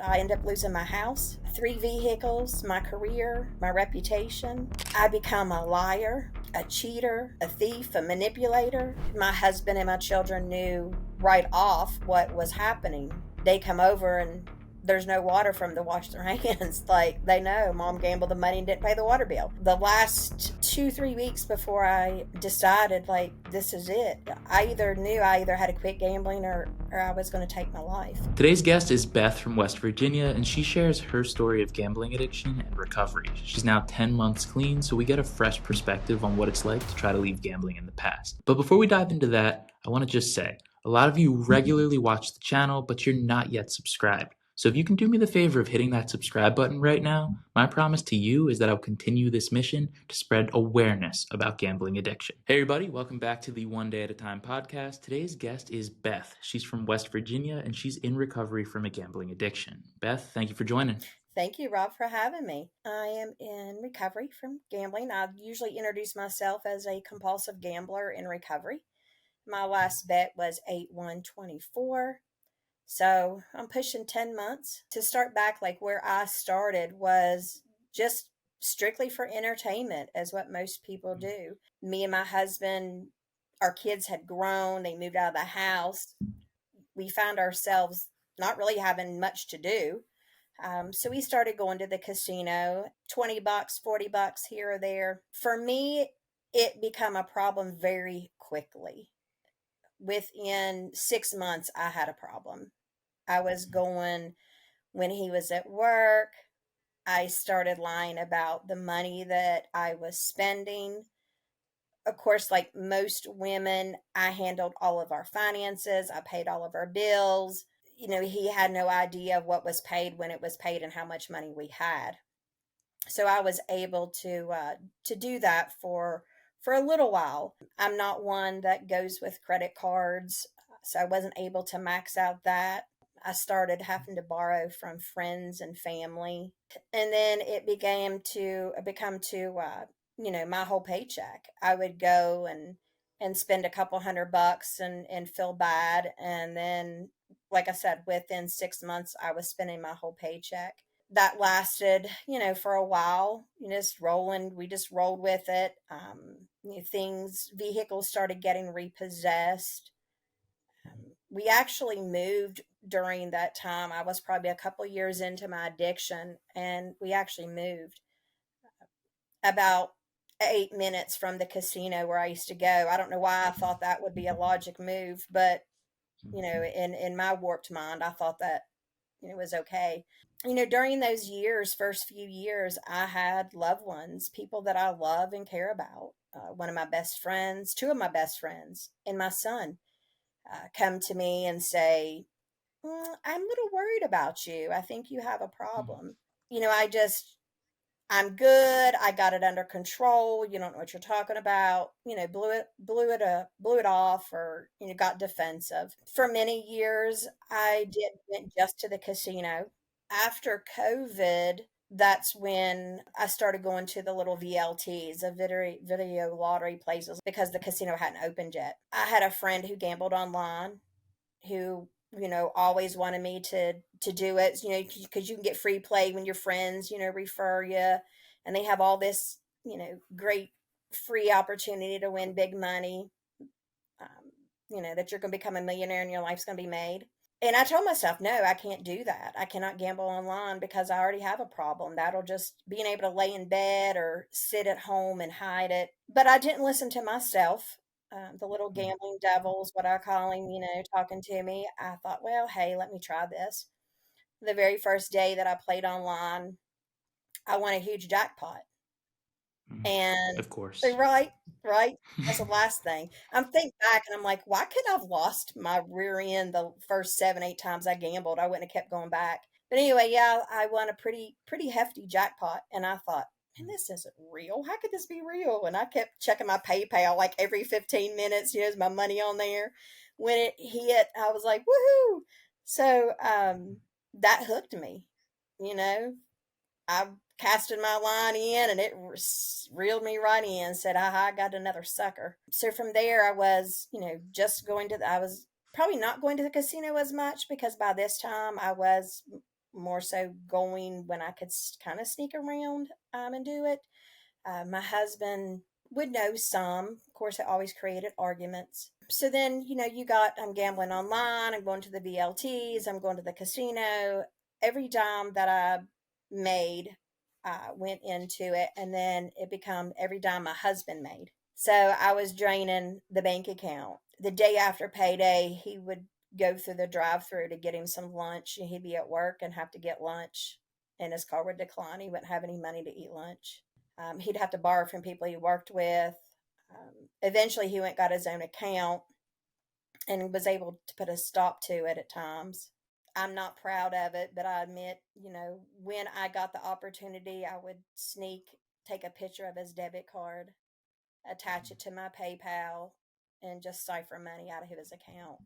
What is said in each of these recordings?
I end up losing my house, 3 vehicles, my career, my reputation. I become a liar, a cheater, a thief, a manipulator. My husband and my children knew right off what was happening. They come over and there's no water for them to wash their hands. Like, they know mom gambled the money and didn't pay the water bill. The last 2-3 weeks before I decided, like, this is it, I either knew I either had to quit gambling or I was going to take my life. Today's guest is Beth from West Virginia, and she shares her story of gambling addiction and recovery. She's now 10 months clean, so we get a fresh perspective on what it's like to try to leave gambling in the past. But before we dive into that, I want to just say, a lot of you regularly watch the channel, but you're not yet subscribed. So if you can do me the favor of hitting that subscribe button right now, my promise to you is that I'll continue this mission to spread awareness about gambling addiction. Hey everybody, welcome back to the One Day at a Time podcast. Today's guest is Beth. She's from West Virginia and she's in recovery from a gambling addiction. Beth, thank you for joining. Thank you, Rob, for having me. I am in recovery from gambling. I usually introduce myself as a compulsive gambler in recovery. My last bet was 8/1/24. So I'm pushing 10 months. To start back, like where I started was just strictly for entertainment, as what most people do. Me and my husband, our kids had grown, they moved out of the house. We found ourselves not really having much to do. So we started going to the casino, $20, $40 here or there. For me, it became a problem very quickly. Within 6 months, I had a problem. I was going when he was at work. I started lying about the money that I was spending. Of course, like most women, I handled all of our finances. I paid all of our bills. He had no idea of what was paid, when it was paid, and how much money we had. So I was able to do that for a little while. I'm not one that goes with credit cards, so I wasn't able to max out that. I started having to borrow from friends and family, and then it become my whole paycheck. I would go and spend a couple $100 and feel bad, and then, like I said, within 6 months, I was spending my whole paycheck. That lasted, for a while. We just rolled with it. Vehicles started getting repossessed. We actually moved during that time. I was probably a couple years into my addiction, and we actually moved about 8 minutes from the casino where I used to go. I don't know why I thought that would be a logic move, but in my warped mind, I thought that was okay. During those first few years, I had loved ones, people that I love and care about. One of my best friends, two of my best friends, and my son come to me and say, I'm a little worried about you. I think you have a problem. I'm good. I got it under control. You don't know what you're talking about. Blew it off, or got defensive. For many years, went just to the casino. After COVID, that's when I started going to the little VLTs, the video lottery places, because the casino hadn't opened yet. I had a friend who gambled online, who always wanted me to do it, because you can get free play when your friends refer you, and they have all this great free opportunity to win big money, that you're going to become a millionaire and your life's going to be made. And I told myself, no, I can't do that. I cannot gamble online because I already have a problem. That'll just, being able to lay in bed or sit at home and hide it. But I didn't listen to myself. The little gambling devils, what I call him, talking to me. I thought, well, hey, let me try this. The very first day that I played online, I won a huge jackpot. And of course, right. That's the last thing. I'm thinking back and I'm like, why couldn't I have lost my rear end the first 7-8 times I gambled? I wouldn't have kept going back. But anyway, yeah, I won a pretty hefty jackpot, and I thought, man, this isn't real. How could this be real? And I kept checking my PayPal like every 15 minutes. Is my money on there? When it hit, I was like, woohoo! So that hooked me. I casted my line in, and it reeled me right in, said, aha, I got another sucker. So from there, I was, just I was probably not going to the casino as much, because by this time I was more so going when I could kind of sneak around and do it. My husband would know some. Of course, it always created arguments. So then, I'm gambling online, I'm going to the VLTs, I'm going to the casino. Every dime that I made went into it, and then it became every dime my husband made. So I was draining the bank account. The day after payday, he would go through the drive-through to get him some lunch, and he'd be at work and have to get lunch, and his car would decline. He wouldn't have any money to eat lunch. He'd have to borrow from people he worked with. Eventually, he went got his own account and was able to put a stop to it at times. I'm not proud of it, but I admit, when I got the opportunity, I would sneak, take a picture of his debit card, attach it to my PayPal, and just cipher money out of his account.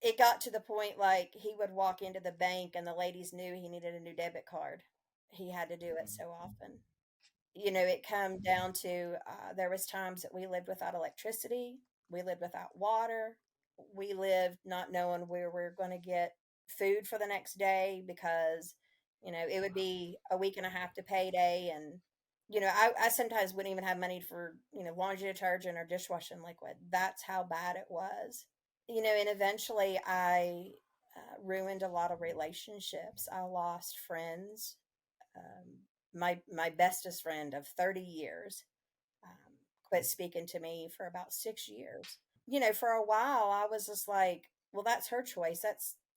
It got to the point like he would walk into the bank and the ladies knew he needed a new debit card. He had to do it so often. It come down to there was times that we lived without electricity, we lived without water, we lived not knowing where we are going to get food for the next day because it would be a week and a half to payday, and I sometimes wouldn't even have money for laundry detergent or dishwashing liquid. That's how bad it was. And eventually I ruined a lot of relationships. I lost friends. My bestest friend of 30 years quit speaking to me for about 6 years. For a while, I was just like, well, that's her choice.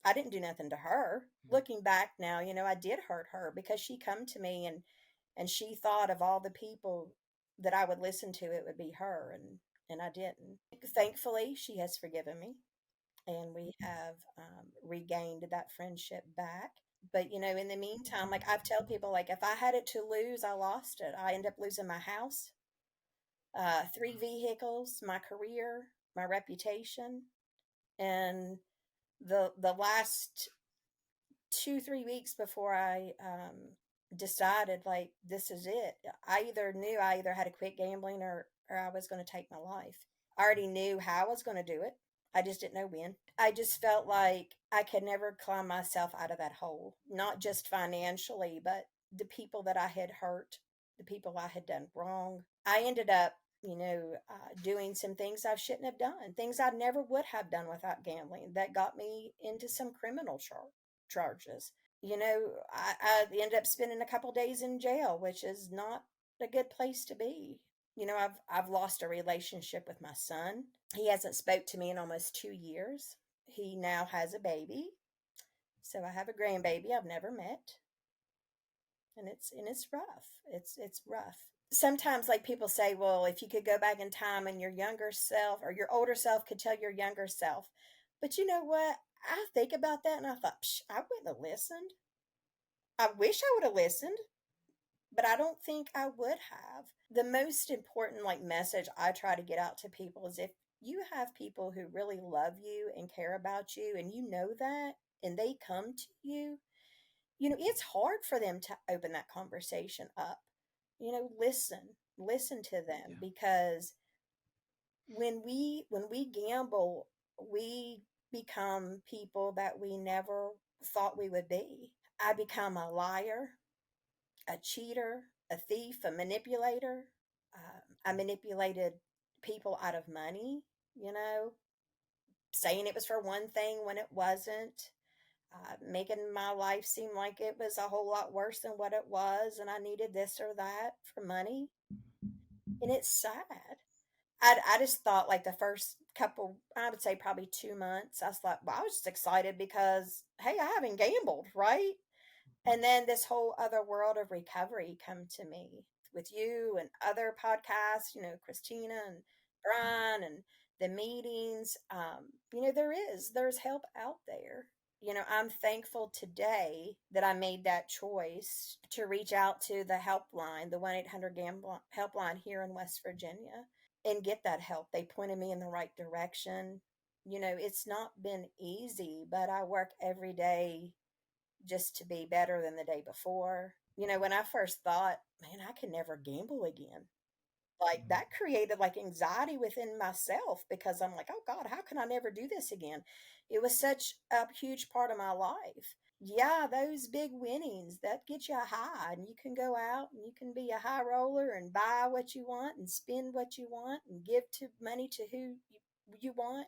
I didn't do nothing to her. Looking back now, I did hurt her because she come to me and she thought of all the people that I would listen to, it would be her, and I didn't. Thankfully, she has forgiven me, and we have regained that friendship back. But in the meantime, like I've tell people, like if I had it to lose, I lost it. I end up losing my house, three vehicles, my career, my reputation, and the last 2 3 weeks before I decided like this is it. I either knew I either had to quit gambling or I was going to take my life. I already knew how I was going to do it. I just didn't know when. I just felt like I could never climb myself out of that hole, not just financially, but the people that I had hurt, the people I had done wrong. I ended up, doing some things I shouldn't have done, things I never would have done without gambling that got me into some criminal charges. I ended up spending a couple days in jail, which is not a good place to be. I've lost a relationship with my son. He hasn't spoke to me in almost 2 years. He now has a baby, so I have a grandbaby I've never met, and it's rough. It's rough. Sometimes, like people say, well, if you could go back in time and your younger self or your older self could tell your younger self, but you know what? I think about that and I thought, Psh, I wouldn't have listened. I wish I would have listened, but I don't think I would have. The most important like message I try to get out to people is if you have people who really love you and care about you and you know that and they come to you, it's hard for them to open that conversation up. Listen to them, Yeah. because when we gamble, we become people that we never thought we would be. I become a liar, a cheater, a thief, a manipulator. I manipulated people out of money, you know, saying it was for one thing when it wasn't, making my life seem like it was a whole lot worse than what it was, and I needed this or that for money. And it's sad. I just thought like the first couple, I would say probably 2 months, I was like, well, I was just excited because, hey, I haven't gambled, right? And then this whole other world of recovery come to me with you and other podcasts, Christina and Brian and the meetings. There's help out there. I'm thankful today that I made that choice to reach out to the helpline, the 1-800 Gamble helpline here in West Virginia, and get that help. They pointed me in the right direction. It's not been easy, but I work every day just to be better than the day before. When I first thought, man, I could never gamble again. like that created like anxiety within myself because I'm like, oh God, how can I never do this again? It was such a huge part of my life. Yeah, those big winnings that get you a high, and you can go out and you can be a high roller and buy what you want and spend what you want and give to money to who you want.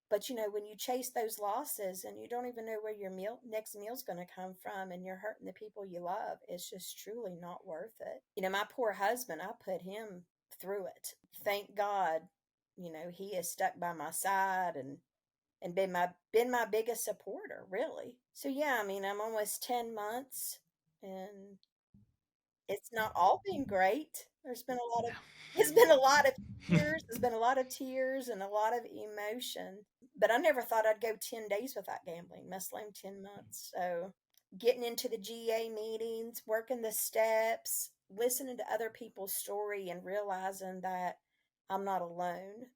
But when you chase those losses and you don't even know where your next meal's going to come from, and you're hurting the people you love, it's just truly not worth it. My poor husband, I put him through it. Thank God, he has stuck by my side and been my biggest supporter, really. So yeah, I mean, I'm almost 10 months, and it's not all been great. There's been a lot of Yeah. tears. There's been a lot of tears and a lot of emotion. But I never thought I'd go 10 days without gambling, much alone 10 months. So getting into the GA meetings, working the steps, listening to other people's story, and realizing that I'm not alone,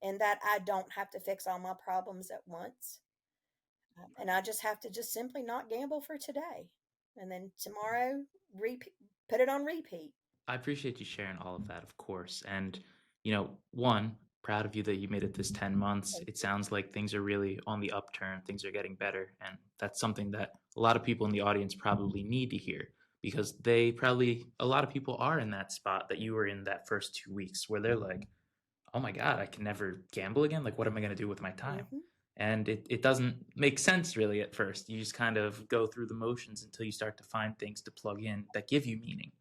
and that I don't have to fix all my problems at once. And I just have to just simply not gamble for today. And then tomorrow, repeat, put it on repeat. I appreciate you sharing all of that, of course. And, one, proud of you that you made it this 10 months. Thank It you. sounds like things are really on the upturn, things are getting better. And that's something that a lot of people in the audience probably need to hear because a lot of people are in that spot that you were in that first 2 weeks where they're like, oh my God, I can never gamble again. Like, what am I going to do with my time? Hmm. And it doesn't make sense really at first. You just kind of go through the motions until you start to find things to plug in that give you meaning.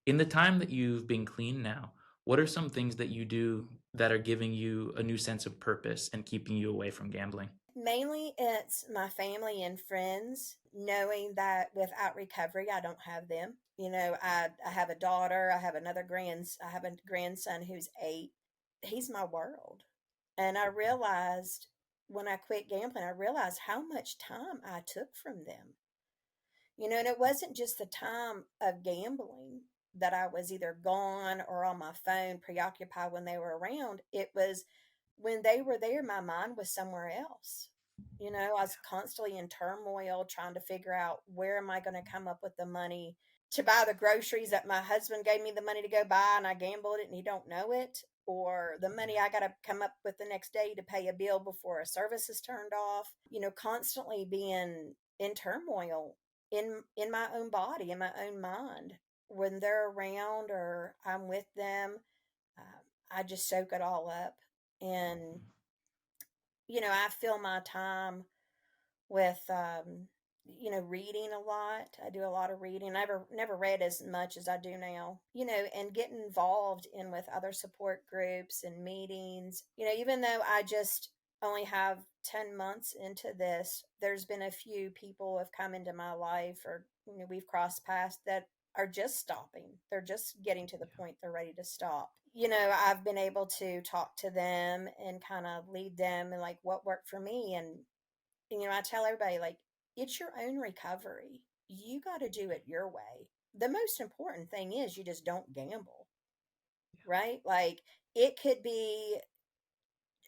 In the time that you've been clean now, what are some things that you do that are giving you a new sense of purpose and keeping you away from gambling? Mainly, it's my family and friends, knowing that without recovery, I don't have them. I have a daughter. I have a grandson who's 8. He's my world. And I realized when I quit gambling, I realized how much time I took from them. And it wasn't just the time of gambling that I was either gone or on my phone preoccupied when they were around. It was when they were there, my mind was somewhere else. I was constantly in turmoil trying to figure out, where am I going to come up with the money to buy the groceries that my husband gave me the money to go buy and I gambled it and he don't know it, or the money I got to come up with the next day to pay a bill before a service is turned off. Constantly being in turmoil in my own body, in my own mind. When they're around or I'm with them, I just soak it all up. And I fill my time with reading a lot. I do a lot of reading. Never read as much as I do now. And getting involved in with other support groups and meetings. Even though I just only have 10 months into this, there's been a few people have come into my life, or we've crossed paths, that are just stopping. They're just getting to the point they're ready to stop. I've been able to talk to them and kind of lead them and like what worked for me. And I tell everybody, like, it's your own recovery. You got to do it your way. The most important thing is you just don't gamble, right? Like, it could be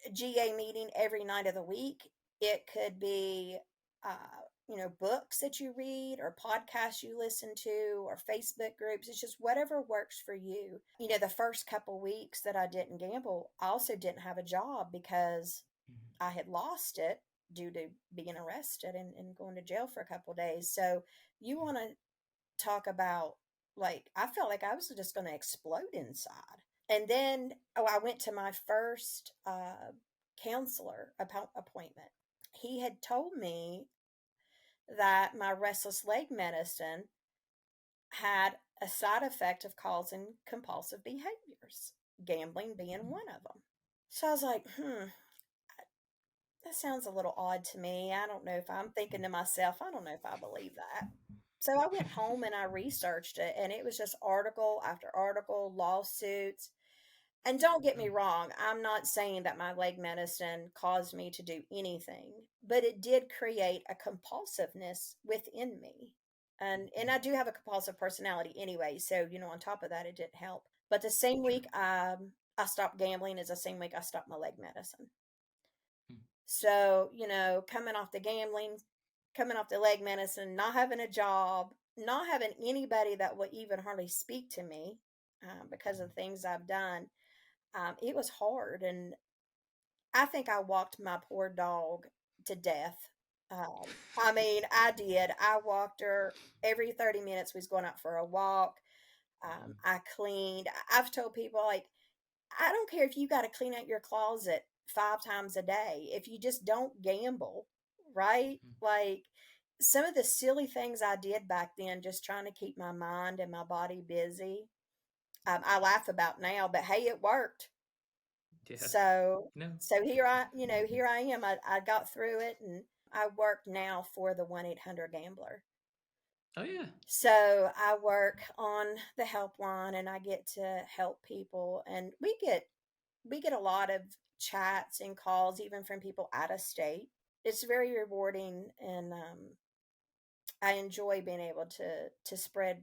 a GA meeting every night of the week. It could be, books that you read or podcasts you listen to or Facebook groups. It's just whatever works for you. The first couple weeks that I didn't gamble, I also didn't have a job because I had lost it due to being arrested and going to jail for a couple of days. So you want to talk about, like, I felt like I was just going to explode inside. And then, I went to my first counselor appointment. He had told me that my restless leg medicine had a side effect of causing compulsive behaviors, gambling being one of them. So I was like, that sounds a little odd to me. I don't know if I'm thinking to myself, I don't know if I believe that. So I went home and I researched it, and it was just article after article, lawsuits. And don't get me wrong, I'm not saying that my leg medicine caused me to do anything, but it did create a compulsiveness within me. And I do have a compulsive personality anyway, so on top of that, it didn't help. But the same week I stopped gambling is the same week I stopped my leg medicine. So, coming off the gambling, coming off the leg medicine, not having a job, not having anybody that would even hardly speak to me. because of the things I've done. It was hard, and I think I walked my poor dog to death. I mean, I did. I walked her every 30 minutes. We was going out for a walk. I cleaned. I've told people, like, I don't care if you got to clean out your closet 5 times a day. If you just don't gamble, right? Like, some of the silly things I did back then, just trying to keep my mind and my body busy. I laugh about now, but hey, it worked. Yeah. So, No. here I am. I got through it, and I work now for the 1-800 Gambler. Oh yeah. So I work on the helpline, and I get to help people, and we get a lot of chats and calls, even from people out of state. It's very rewarding, and I enjoy being able to spread,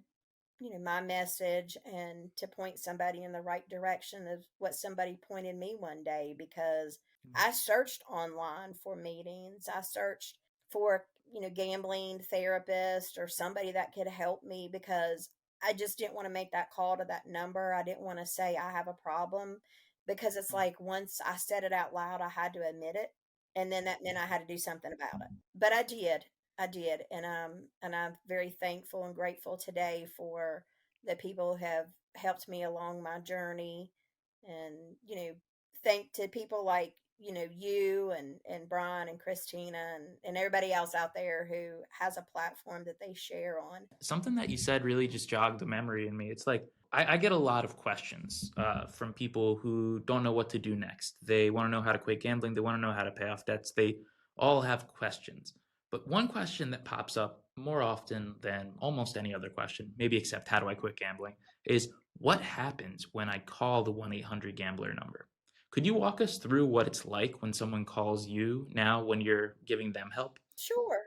my message, and to point somebody in the right direction of what somebody pointed me one day, because I searched online for meetings. I searched for, gambling therapist or somebody that could help me, because I just didn't want to make that call to that number. I didn't want to say I have a problem, because it's like once I said it out loud, I had to admit it. And then that meant I had to do something about it. But I did. I did. And I'm very thankful and grateful today for the people who have helped me along my journey. And, thank to people like, you and Brian and Christina, and everybody else out there who has a platform that they share on. Something that you said really just jogged the memory in me. It's like I get a lot of questions from people who don't know what to do next. They want to know how to quit gambling. They want to know how to pay off debts. They all have questions. But one question that pops up more often than almost any other question, maybe except how do I quit gambling, is what happens when I call the 1-800 Gambler number? Could you walk us through what it's like when someone calls you now when you're giving them help? Sure.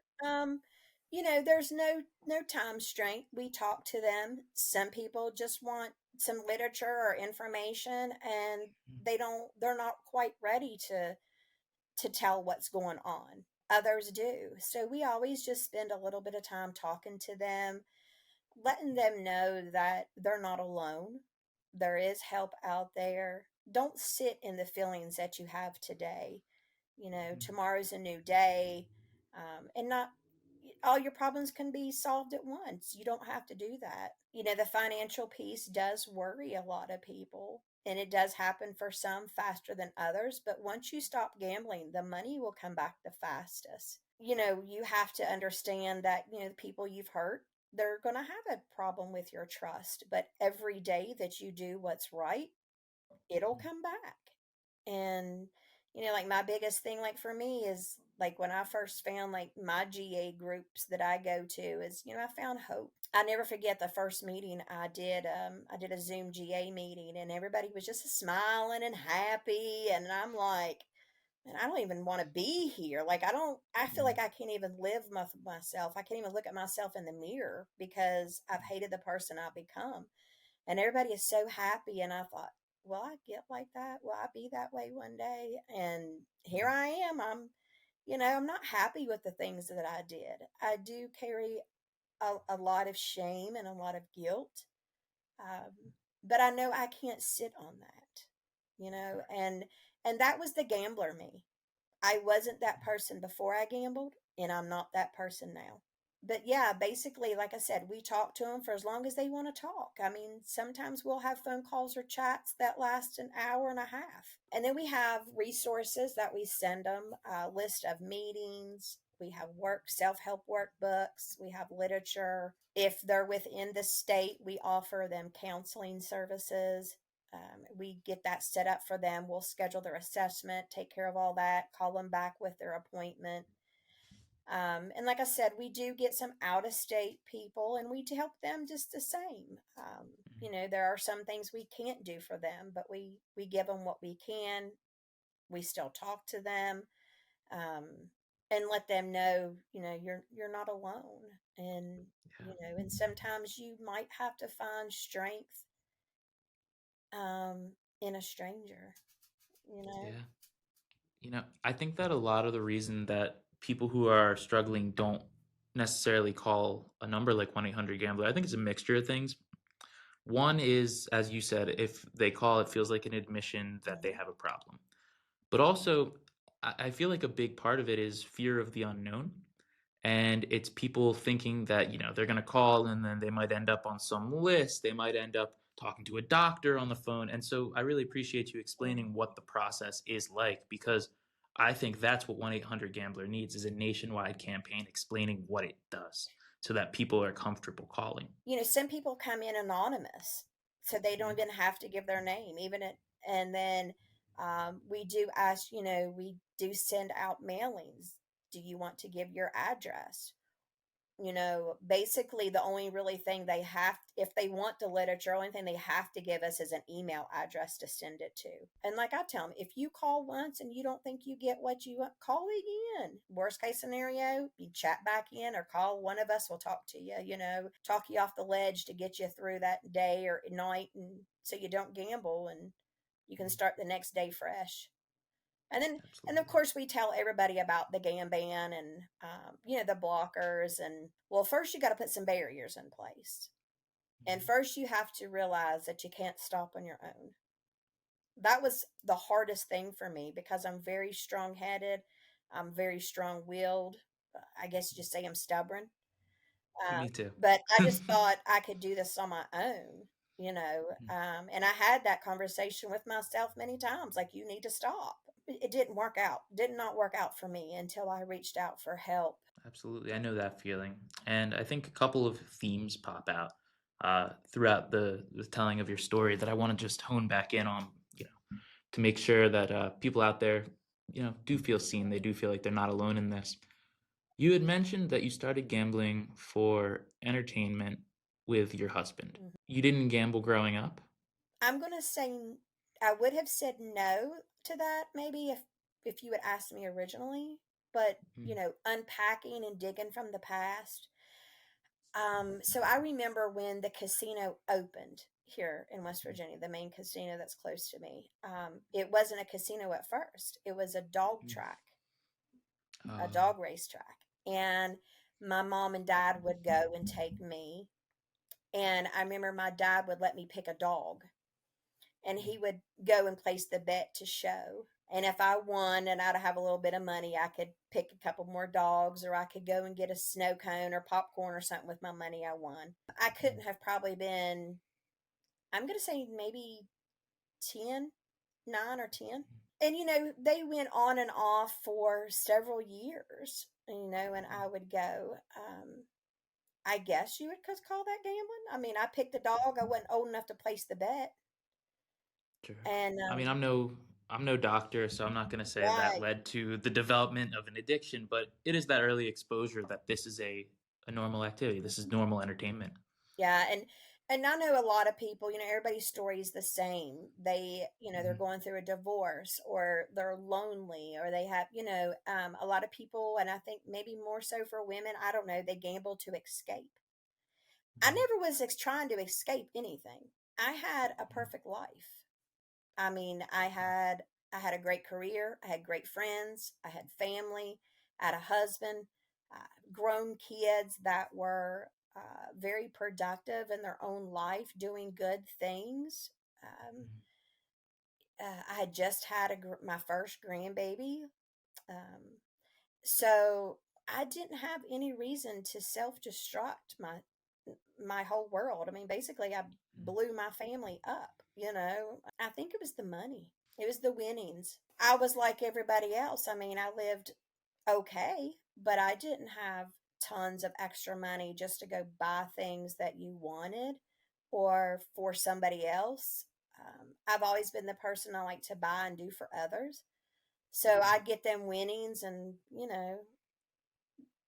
There's no time constraint. We talk to them. Some people just want some literature or information, and they're not quite ready to tell what's going on. Others do. So we always just spend a little bit of time talking to them, letting them know that they're not alone. There is help out there. Don't sit in the feelings that you have today. Tomorrow's a new day, and not all your problems can be solved at once. You don't have to do that. The financial piece does worry a lot of people, and it does happen for some faster than others. But once you stop gambling, the money will come back the fastest. You have to understand that, the people you've hurt, they're going to have a problem with your trust. But every day that you do what's right, it'll come back. And, like my biggest thing, like for me, is like when I first found like my GA groups that I go to, is, I found hope. I never forget the first meeting I did. I did a Zoom GA meeting, and everybody was just smiling and happy. And I'm like, man, I don't even want to be here. Like, I feel like I can't even live myself. I can't even look at myself in the mirror, because I've hated the person I've become. And everybody is so happy. And I thought, will I get like that? Will I be that way one day? And here I am. I'm not happy with the things that I did. I do carry a lot of shame and a lot of guilt. Um, but I know I can't sit on that, and that was the gambler me. I wasn't that person before I gambled, and I'm not that person now. But yeah, basically, like I said, we talk to them for as long as they want to talk. I mean, sometimes we'll have phone calls or chats that last an hour and a half. And then we have resources that we send them, a list of meetings. We have self help workbooks. We have literature. If they're within the state, we offer them counseling services. We get that set up for them. We'll schedule their assessment, take care of all that, call them back with their appointment. And like I said, we do get some out of state people, and we help them just the same. There are some things we can't do for them, but we give them what we can. We still talk to them, um, and let them know, you're not alone. And and sometimes you might have to find strength, in a stranger. You know. Yeah. I think that a lot of the reason that people who are struggling don't necessarily call a number like 1-800 Gambler, I think it's a mixture of things. One is, as you said, if they call, it feels like an admission that they Mhm. have a problem. But also, I feel like a big part of it is fear of the unknown. And it's people thinking that, they're going to call and then they might end up on some list. They might end up talking to a doctor on the phone. And so I really appreciate you explaining what the process is like, because I think that's what 1-800 Gambler needs is a nationwide campaign explaining what it does so that people are comfortable calling. Some people come in anonymous, so they don't Mhm. even have to give their name, even it. And then we do ask, we do send out mailings. Do you want to give your address? Basically the only really thing they have, if they want the literature, only thing they have to give us is an email address to send it to. And like I tell them, if you call once and you don't think you get what you want, call again. Worst case scenario, you chat back in or call one of us, will talk to you, talk you off the ledge to get you through that day or night, and so you don't gamble and you can Mhm. start the next day fresh. And of Absolutely. course, we tell everybody about the GAM ban and, the blockers. And well, first you got to put some barriers in place. And Mhm. first you have to realize that you can't stop on your own. That was the hardest thing for me because I'm very strong headed. I'm very strong willed. I guess you just say I'm stubborn. Um, Me too. but I just thought I could do this on my own, Mhm. and I had that conversation with myself many times, like, you need to stop. It didn't work out, did not work out for me until I reached out for help. Absolutely. I know that feeling. And I think a couple of themes pop out throughout the telling of your story that I want to just hone back in on, to make sure that people out there, do feel seen. They do feel like they're not alone in this. You had mentioned that you started gambling for entertainment with your husband. Mhm. You didn't gamble growing up? I'm gonna say I would have said no to that maybe if you had asked me originally, but, Mm, unpacking and digging from the past. So I remember when the casino opened here in West Virginia, the main casino that's close to me. It wasn't a casino at first. It was a dog mm. track, a Uh, dog race track. And my mom and dad would go and take me. And I remember my dad would let me pick a dog and he would go and place the bet to show. And if I won and I'd have a little bit of money, I could pick a couple more dogs, or I could go and get a snow cone or popcorn or something with my money I won. I couldn't have probably been, I'm going to say maybe 10, 9 or 10. And, they went on and off for several years, and I would go, I guess you would call that gambling. I mean, I picked a dog. I wasn't old enough to place the bet. sure. And, I mean, I'm no doctor, so I'm not going to say that right. led to the development of an addiction, but it is that early exposure that this is a normal activity. This is normal entertainment. Yeah, and I know a lot of people, everybody's story is the same. They, they're Mhm, going through a divorce or they're lonely or they have, a lot of people, and I think maybe more so for women, I don't know, they gamble to escape. I mhm, never was trying to escape anything. I had a mhm, perfect life. I mean, I had a great career, I had great friends, I had family, I had a husband, grown kids that were very productive in their own life, doing good things. Um, mhm, I had just had my first grandbaby, um, so I didn't have any reason to self-destruct my whole world. I mean, basically, I mhm, blew my family up, I think it was the money. It was the winnings. I was like everybody else. I mean, I lived okay, but I didn't have tons of extra money just to go buy things that you wanted or for somebody else. I've always been the person I like to buy and do for others. So I'd get them winnings, and,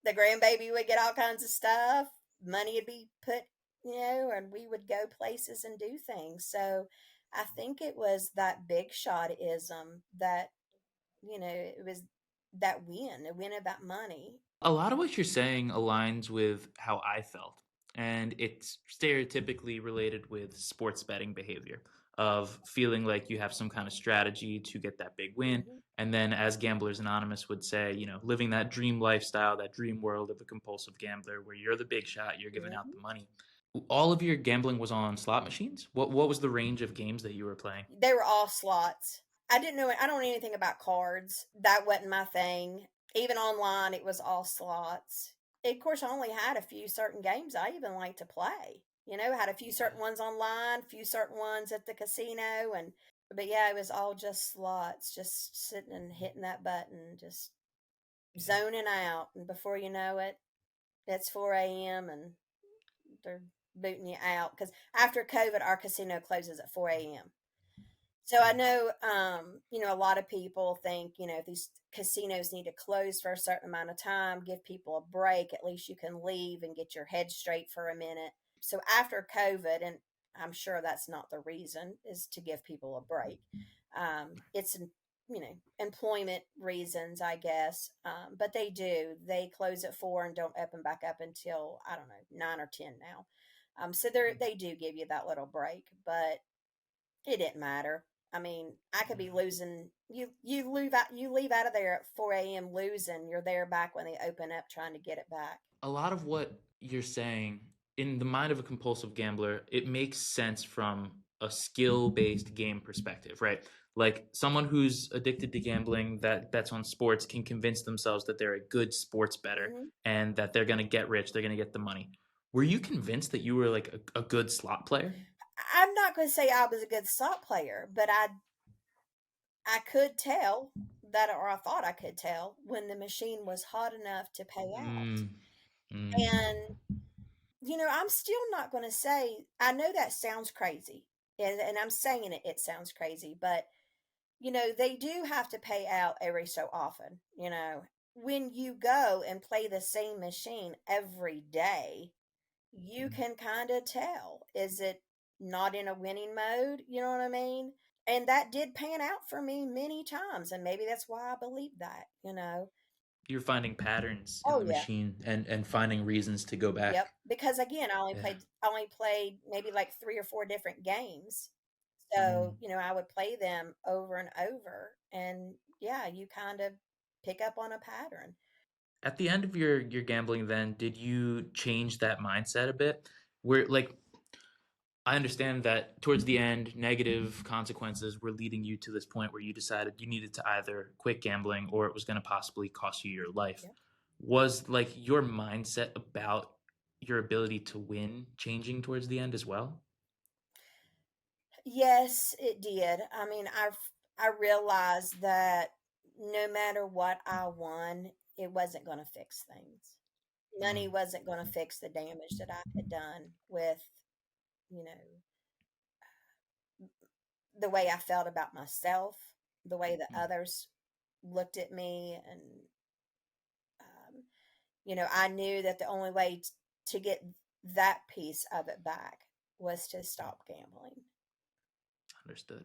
the grandbaby would get all kinds of stuff. Money would be put, and we would go places and do things. So I think it was that big shotism that, it was that win, the win of that money. A lot of what you're saying aligns with how I felt, and it's stereotypically related with sports betting behavior of feeling like you have some kind of strategy to get that big win. Hmm. And then, as Gamblers Anonymous would say, living that dream lifestyle, that dream world of a compulsive gambler where you're the big shot, you're giving out Hmm. the money. All of your gambling was on slot machines? What was the range of games that you were playing? They were all slots. I don't know anything about cards. That wasn't my thing. Even online, it was all slots. Of course, I only had a few certain games I even liked to play. Had a few certain ones online, few certain ones at the casino, and but yeah, it was all just slots, just sitting and hitting that button, just Yeah. zoning out. And before you know it, it's 4 a.m. and they're booting you out because after COVID, our casino closes at 4 a.m. So I know, a lot of people think, these casinos need to close for a certain amount of time, give people a break. At least you can leave and get your head straight for a minute. So after COVID, and I'm sure that's not the reason, is to give people a break. It's employment reasons, I guess. But they do. They close at 4 and don't open back up until I don't know 9 or 10 now. So they do give you that little break, but it didn't matter. I mean, I could be losing. You leave out of there at 4 a.m. losing. You're there back when they open up, trying to get it back. A lot of what you're saying in the mind of a compulsive gambler, it makes sense from a skill-based game perspective, right? Like someone who's addicted to gambling that bets on sports can convince themselves that they're a good sports bettor Hmm. and that they're going to get rich, they're going to get the money. Were you convinced that you were like a good slot player? I'm not going to say I was a good slot player, but I could tell that, or I thought I could tell when the machine was hot enough to pay out. Mm, mm, And I'm still not going to say. I know that sounds crazy, and I'm saying it. It sounds crazy, but they do have to pay out every so often. When you go and play the same machine every day, you mm. can kind of tell, is it not in a winning mode? You know what I mean? And that did pan out for me many times. And maybe that's why I believe that. You're finding patterns in Oh, the yeah. machine and finding reasons to go Yep. back. Because again, Yeah. I only played maybe like 3 or 4 different games. So, Mm. I would play them over and over. And yeah, you kind of pick up on a pattern. At the end of your gambling then, did you change that mindset a bit? Where like I understand that towards the end, negative consequences were leading you to this point where you decided you needed to either quit gambling or it was going to possibly cost you your life. Yep. Was like your mindset about your ability to win changing towards the end as well? Yes, it did. I mean, I realized that no matter what I won, it wasn't going to fix things. Money Mm, wasn't going to fix the damage that I had done with, you know, the way I felt about myself, the way that mm. others looked at me, and um, I knew that the only way to get that piece of it back was to stop gambling. Understood.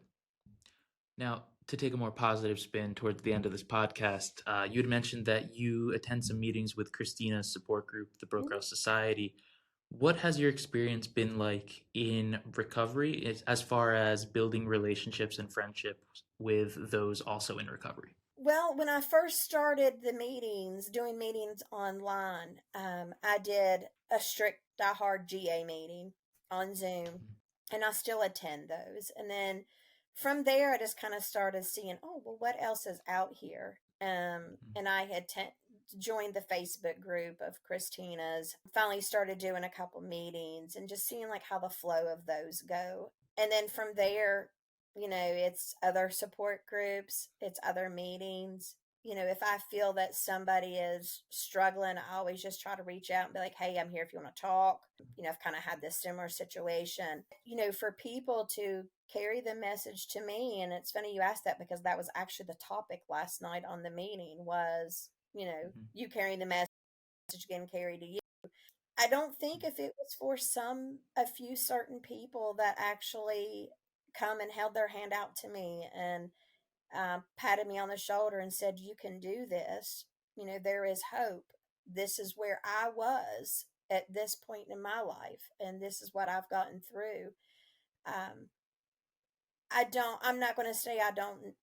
Now, to take a more positive spin towards the end of this podcast, you had mentioned that you attend some meetings with Christina's support group, the Mhm. Brokehouse Society. What has your experience been like in recovery as far as building relationships and friendships with those also in recovery? Well, when I first started doing meetings online, I did a strict diehard GA meeting on Zoom, and I still attend those. And then from there, I just kind of started seeing, oh, well, what else is out here? And I had joined the Facebook group of Christina's. Finally, started doing a couple meetings and just seeing like how the flow of those go. And then from there, it's other support groups, it's other meetings. If I feel that somebody is struggling, I always just try to reach out and be like, hey, I'm here if you want to talk. I've kind of had this similar situation. For people to carry the message to me, and it's funny you asked that because that was actually the topic last night on the meeting was, Mhm. you carrying the message getting carried to you. I don't think if it was for a few certain people that actually come and held their hand out to me and patted me on the shoulder and said, you can do this. There is hope. This is where I was at this point in my life, and this is what I've gotten through. Um, I'm not going to say I don't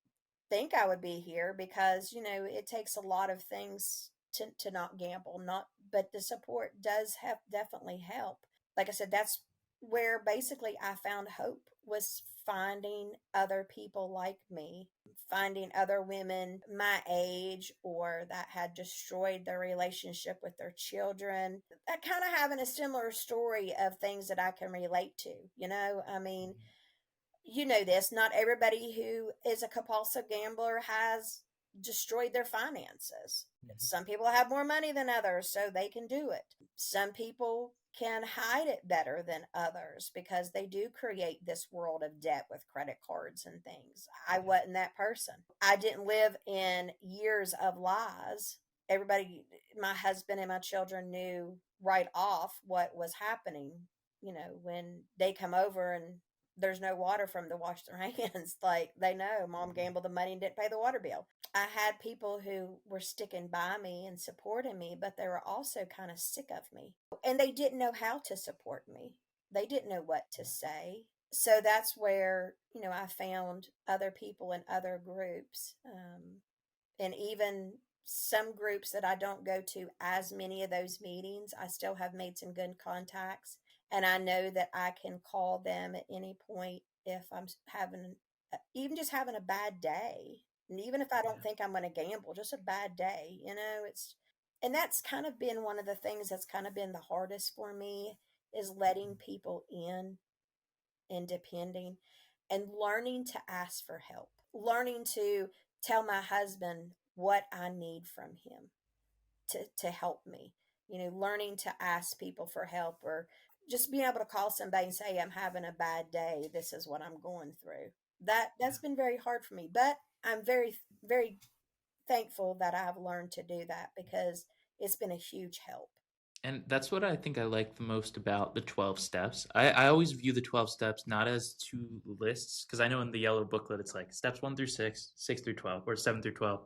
think I would be here because, it takes a lot of things to not gamble, not, but the support does have definitely help. like I said, that's where basically I found hope, was finding other people like me, finding other women my age or that had destroyed their relationship with their children, that kind of having a similar story of things that I can relate to. I mean, you know this, not everybody who is a compulsive gambler has destroyed their finances. Mhm. Some people have more money than others, so they can do it. Some people can hide it better than others because they do create this world of debt with credit cards and things. I Yeah. wasn't that person. I didn't live in years of lies. Everybody, my husband and my children, knew right off what was happening. When they come over and there's no water for them to wash their hands. Like, they know mom gambled the money and didn't pay the water bill. I had people who were sticking by me and supporting me, but they were also kind of sick of me. And they didn't know how to support me, they didn't know what to say. So that's where, I found other people in other groups. And even some groups that I don't go to as many of those meetings, I still have made some good contacts. And I know that I can call them at any point if I'm having, even just having a bad day. And even if I don't Yeah. think I'm going to gamble, just a bad day, and that's kind of been one of the things that's kind of been the hardest for me, is letting people in and depending and learning to ask for help, learning to tell my husband what I need from him to help me, learning to ask people for help, or just being able to call somebody and say, I'm having a bad day. This is what I'm going through. That's been very hard for me, but I'm very, very thankful that I've learned to do that because it's been a huge help. And that's what I think I like the most about the 12 steps. I always view the 12 steps not as two lists, because I know in the yellow booklet it's like steps 1 through 6, 6 through 12, or 7 through 12.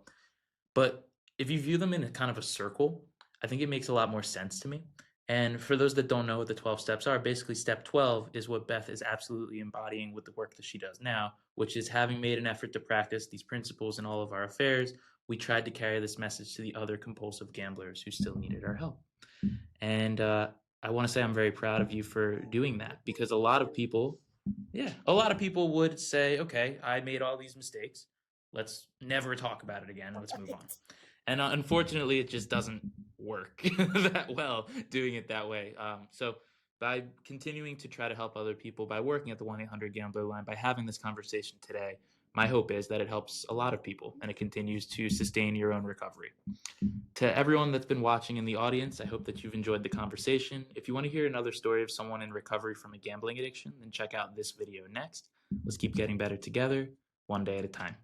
But if you view them in a kind of a circle, I think it makes a lot more sense to me. And for those that don't know what the 12 steps are, basically step 12 is what Beth is absolutely embodying with the work that she does now, which is having made an effort to practice these principles in all of our affairs, we tried to carry this message to the other compulsive gamblers who still needed our help. And I want to say I'm very proud of you for doing that, because a lot of people, yeah, a lot of people would say, okay, I made all these mistakes. Let's never talk about it again. Let's move on. And unfortunately, it just doesn't work that well doing it that way. So by continuing to try to help other people, by working at the 1-800 Gambler line, by having this conversation today, my hope is that it helps a lot of people and it continues to sustain your own recovery. To everyone that's been watching in the audience, I hope that you've enjoyed the conversation. If you want to hear another story of someone in recovery from a gambling addiction, then check out this video next. Let's keep getting better together, one day at a time.